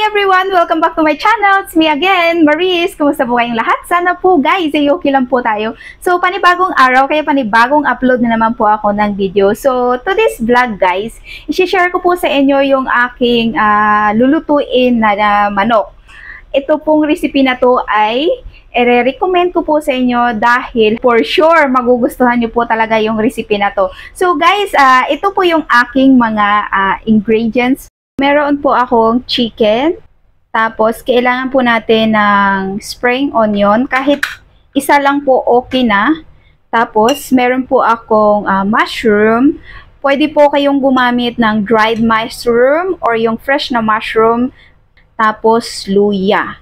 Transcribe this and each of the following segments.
everyone! Welcome back to my channel. It's me again, Maris. Kumusta po kayong lahat? Sana po guys, ay okay lang po tayo. So, panibagong araw, kaya panibagong upload na naman po ako ng video. So, to this vlog guys, i-share ko po sa inyo yung aking lulutuin na manok. Ito pong recipe na to ay i-recommend ko po sa inyo dahil for sure magugustuhan nyo po talaga yung recipe na to. So guys, ito po yung aking mga ingredients. Meron po akong chicken, tapos kailangan po natin ng spring onion, kahit isa lang po okay na. Tapos meron po akong mushroom. Pwede po kayong gumamit ng dried mushroom or yung fresh na mushroom. Tapos luya.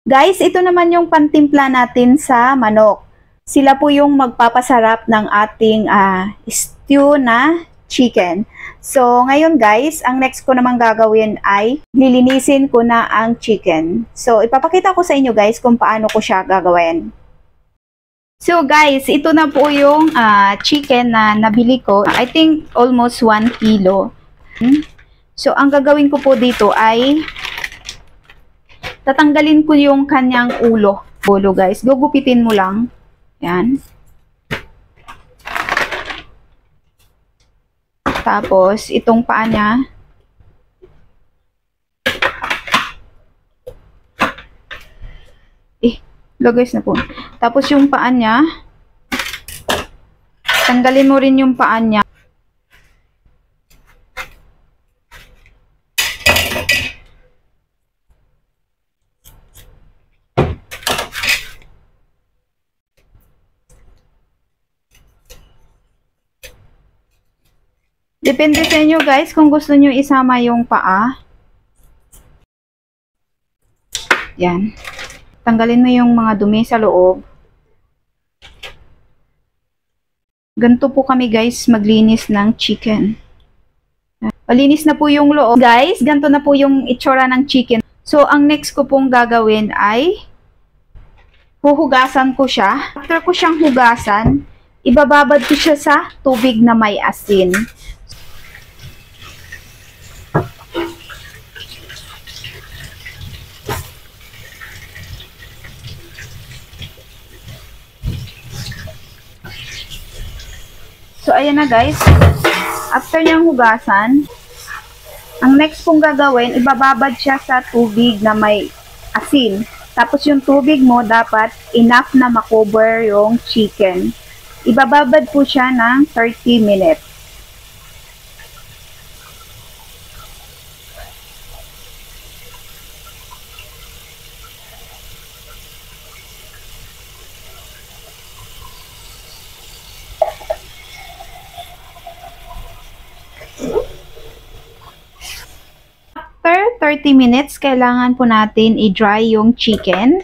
Guys, ito naman yung pantimpla natin sa manok. Sila po yung magpapasarap ng ating stew na chicken. So, ngayon guys, ang next ko naman gagawin ay lilinisin ko na ang chicken. So, ipapakita ko sa inyo guys kung paano ko siya gagawin. So guys, ito na po yung chicken na nabili ko. I think almost 1 kilo. So, ang gagawin ko po dito ay tatanggalin ko yung kanyang ulo. Ulo guys, gugupitin mo lang. Yan. Tapos, itong paa niya. Lagay na po. Tapos, yung paa niya. Tanggalin mo rin yung paa niya. Depende sa inyo guys kung gusto nyo isama yung paa. Yan. Tanggalin mo yung mga dumi sa loob. Ganito po kami guys maglinis ng chicken. Malinis na po yung loob. Guys, ganito na po yung itsura ng chicken. So, ang next ko pong gagawin ay huhugasan ko siya. After ko siyang hugasan, ibababad ko siya sa tubig na may asin. So, ayan na guys. After niyang hugasan, ang next kong gagawin, ibababad siya sa tubig na may asin. Tapos yung tubig mo, dapat enough na makover yung chicken. Ibababad po siya ng 30 minutes. After 30 minutes, kailangan po natin i-dry yung chicken.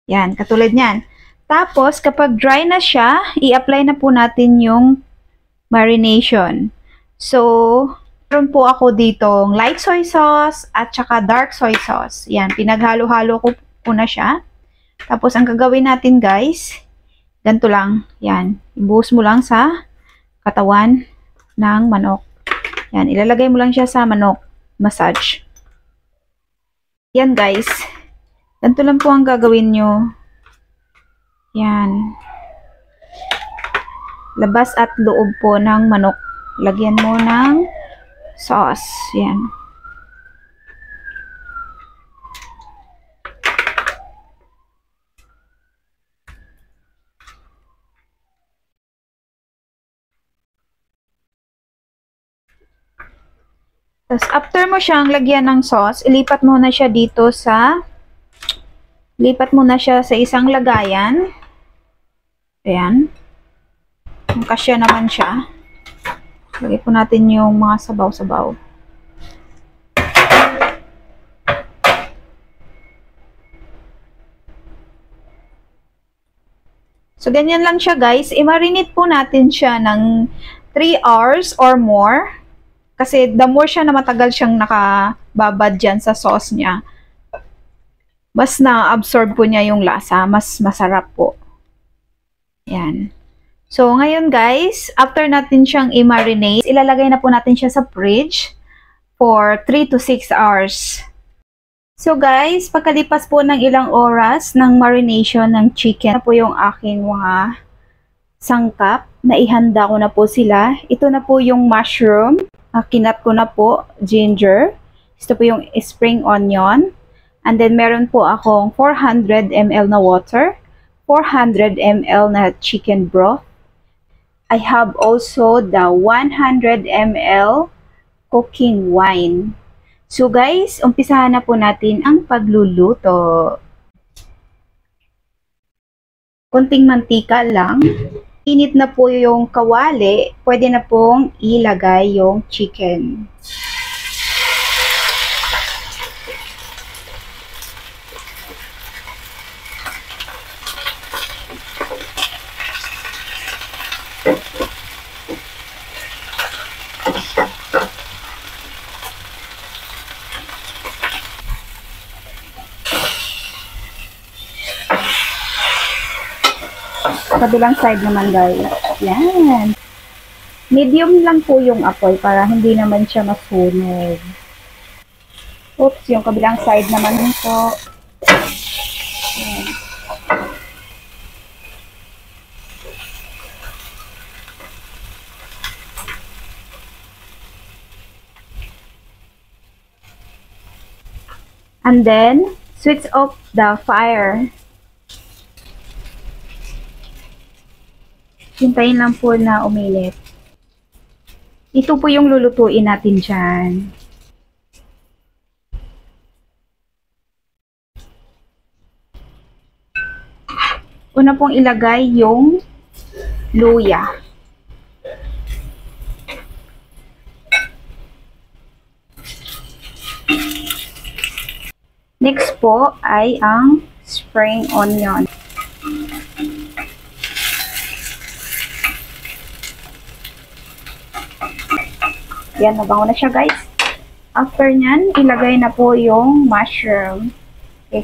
Yan, katulad niyan. Tapos, kapag dry na siya, i-apply na po natin yung marination. So, meron po ako ditong light soy sauce at saka dark soy sauce. Yan, pinaghalo-halo ko po na siya. Tapos, ang gagawin natin guys, ganito lang. Yan, ibuhos mo lang sa katawan ng manok. Yan, ilalagay mo lang siya sa manok. Massage. Yan guys. Ganito lang po ang gagawin nyo. Yan. Labas at loob po ng manok. Lagyan mo ng sauce. Yan. Tapos, after mo siyang lagyan ng sauce, ilipat mo na siya dito lipat mo na siya sa isang lagayan. Ayan. Kasya naman siya. Lagay po natin yung mga sabaw-sabaw. So, ganyan lang siya guys. I-marinate po natin siya ng 3 hours or more. Kasi the more siya na matagal siyang nakababad dyan sa sauce niya, mas na-absorb po niya yung lasa. Mas masarap po. Yan. So, ngayon guys, after natin siyang i-marinate, ilalagay na po natin siya sa fridge for 3 to 6 hours. So guys, pagkalipas po ng ilang oras ng marination ng chicken, na po yung aking mga sangkap, naihanda ko na po sila. Ito na po yung mushroom, kinat ko na po, ginger, ito po yung spring onion, and then meron po akong 400 ml na water, 400 ml na chicken broth. I have also the 100 ml cooking wine. So guys, umpisahan na po natin ang pagluluto. Konting mantika lang. Init na po yung kawali, pwede na pong ilagay yung chicken. Kabilang side naman guys. Yan. Medium lang po yung apoy para hindi naman siya masunog. Oops, yung kabilang side naman nito. Yan. And then, switch off the fire. Hintayin lang po na uminit. Ito po yung lulutuin natin dyan. Una pong ilagay yung luya. Next po ay ang spring onion. Yan, nabango na siya guys. After nyan, ilagay na po yung mushroom. Okay.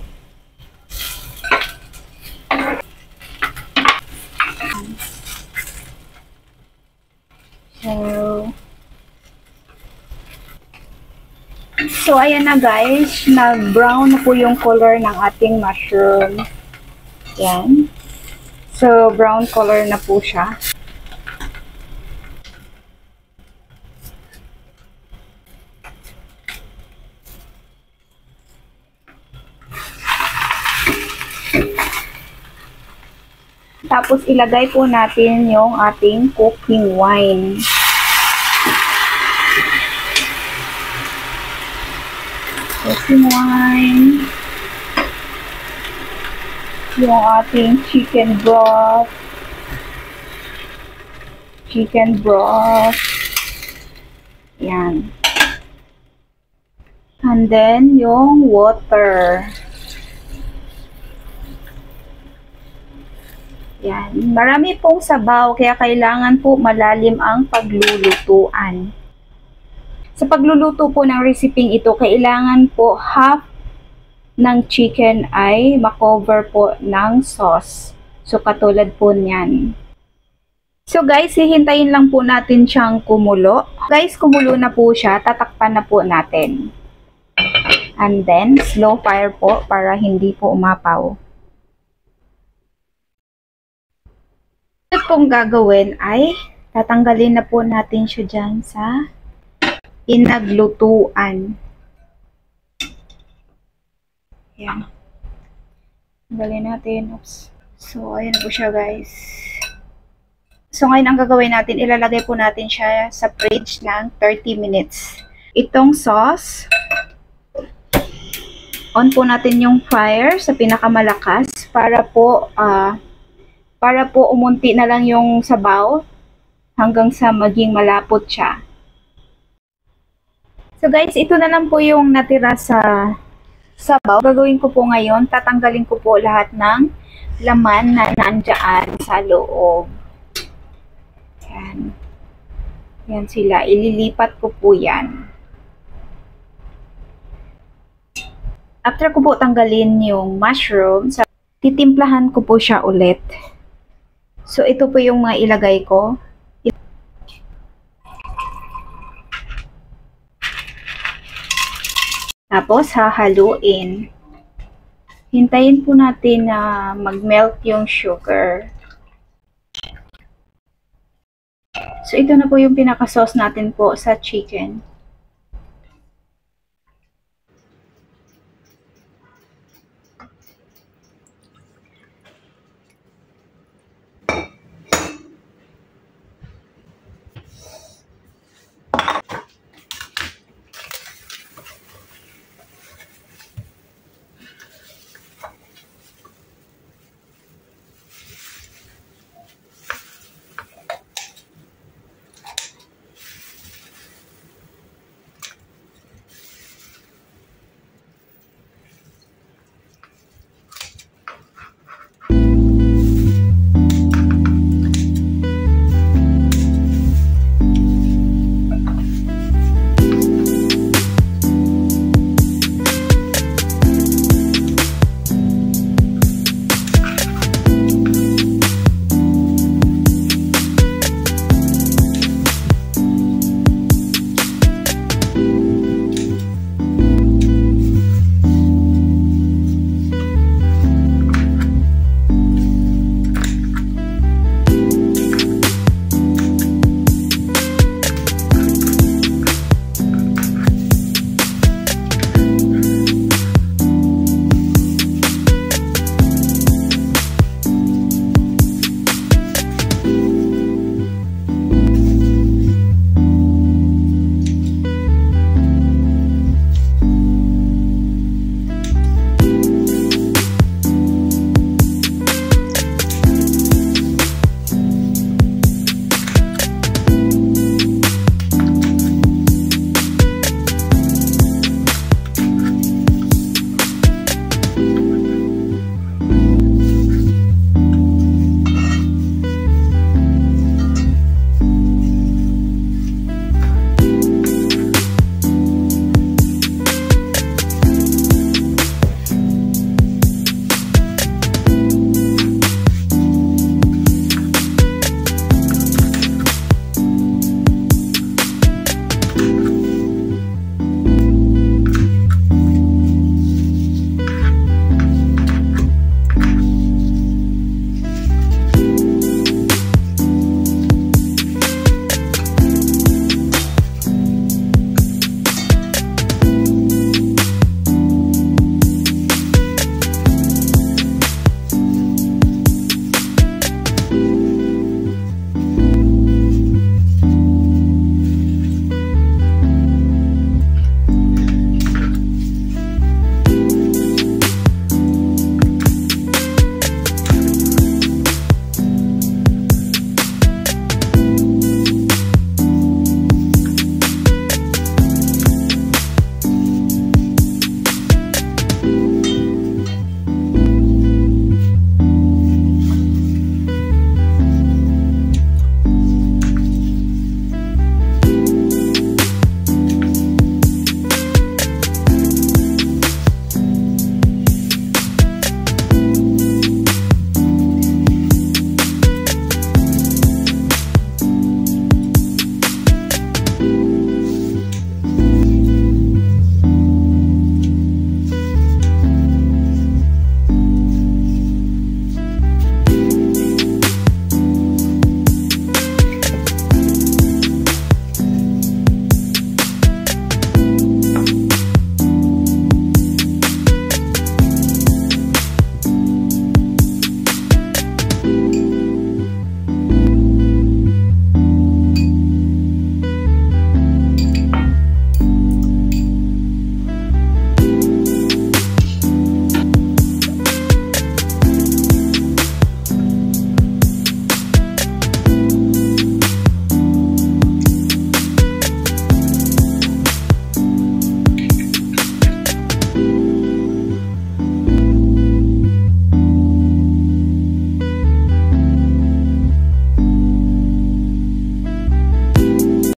So, ayan na guys, nag-brown na po yung color ng ating mushroom. Yan. So, brown color na po siya. Tapos, ilagay po natin yung ating cooking wine. Cooking wine. Yung ating chicken broth. Chicken broth. Yan. And then, yung water. Yan. Marami pong sabaw, kaya kailangan po malalim ang paglulutuan. Sa pagluluto po ng reseping ito, kailangan po half ng chicken ay makover po ng sauce. So, katulad po niyan. So, guys, hihintayin lang po natin siyang kumulo. Guys, kumulo na po siya. Tatakpan na po natin. And then, slow fire po para hindi po umapaw. Ito pong gagawin ay tatanggalin na po natin siya dyan sa pinaglutuan. Yan. Tanggalin natin. Oops. So, ayan na po siya guys. So, ngayon ang gagawin natin, ilalagay po natin siya sa fridge ng 30 minutes. Itong sauce, on po natin yung fire sa pinakamalakas para po umunti na lang yung sabaw hanggang sa maging malapot siya. So guys, ito na lang po yung natira sa sabaw. Gagawin ko po ngayon, tatanggalin ko po lahat ng laman na nandyan sa loob. Yan. Yan sila. Ililipat ko po yan. After ko po tanggalin yung mushroom, titimplahan ko po siya ulit. So, ito po yung mga ilagay ko. Tapos, hahaluin. Hintayin po natin na mag-melt yung sugar. So, ito na po yung pinaka-sauce natin po sa chicken.